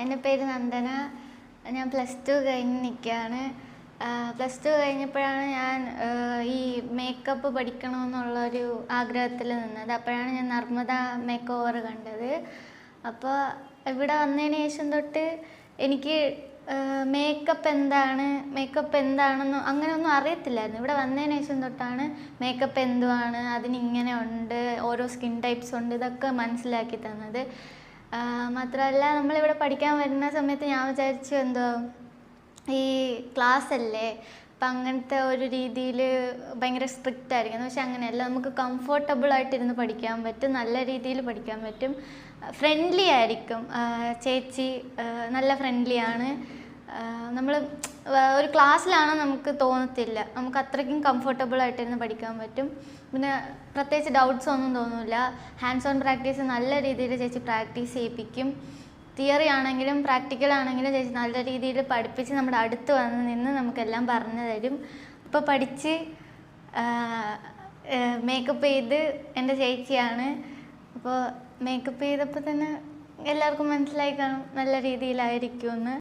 എൻ്റെ പേര് നന്ദന. ഞാൻ +2 കഴിഞ്ഞ് നിൽക്കുകയാണ്. +2 കഴിഞ്ഞപ്പോഴാണ് ഞാൻ ഈ മേക്കപ്പ് പഠിക്കണമെന്നുള്ളൊരു ആഗ്രഹത്തിൽ നിന്നത്. അപ്പോഴാണ് ഞാൻ നർമ്മദ മേക്ക് ഓവർ കണ്ടത്. അപ്പോൾ ഇവിടെ വന്നതിന് ശേഷം തൊട്ട് എനിക്ക് മേക്കപ്പ് എന്താണെന്ന് അങ്ങനെയൊന്നും അറിയത്തില്ലായിരുന്നു. ഇവിടെ വന്നതിന് ശേഷം തൊട്ടാണ് മേക്കപ്പ് എന്തുവാണ്, അതിനിങ്ങനെ ഉണ്ട്, ഓരോ സ്കിൻ ടൈപ്സ് ഉണ്ട്, ഇതൊക്കെ മനസ്സിലാക്കി തന്നത്. മാത്രമല്ല, നമ്മളിവിടെ പഠിക്കാൻ വരുന്ന സമയത്ത് ഞാൻ വിചാരിച്ചു ഈ ക്ലാസ് അല്ലേ, അപ്പം അങ്ങനത്തെ ഒരു രീതിയിൽ ഭയങ്കര സ്ട്രിക്റ്റ് ആയിരിക്കും. പക്ഷെ അങ്ങനെയല്ല, നമുക്ക് കംഫർട്ടബിളായിട്ടിരുന്ന് പഠിക്കാൻ പറ്റും, നല്ല രീതിയിൽ പഠിക്കാൻ പറ്റും. ഫ്രണ്ട്ലി ആയിരിക്കും ചേച്ചി, നല്ല ഫ്രണ്ട്ലിയാണ്. നമ്മൾ ഒരു ക്ലാസ്സിലാണ് നമുക്ക് തോന്നത്തില്ല, നമുക്ക് അത്രയ്ക്കും കംഫർട്ടബിളായിട്ടിരുന്ന് പഠിക്കാൻ പറ്റും. പിന്നെ പ്രത്യേകിച്ച് ഡൗട്ട്സ് ഒന്നും തോന്നില്ല. ഹാൻഡ്സ് ഓൺ പ്രാക്ടീസ് നല്ല രീതിയിൽ ചേച്ചി പ്രാക്ടീസ് ചെയ്യിപ്പിക്കും. തിയറി ആണെങ്കിലും പ്രാക്ടിക്കൽ ആണെങ്കിലും ചേച്ചി നല്ല രീതിയിൽ പഠിപ്പിച്ച് നമ്മുടെ അടുത്ത് വന്ന് നിന്ന് നമുക്കെല്ലാം പറഞ്ഞു തരും. ഇപ്പോൾ പഠിച്ച് മേക്കപ്പ് ചെയ്ത് എൻ്റെ ചേച്ചിയാണ്. അപ്പോൾ മേക്കപ്പ് ചെയ്തപ്പോൾ തന്നെ എല്ലാവർക്കും മനസ്സിലായി കാണും നല്ല രീതിയിലായിരിക്കുമെന്ന്.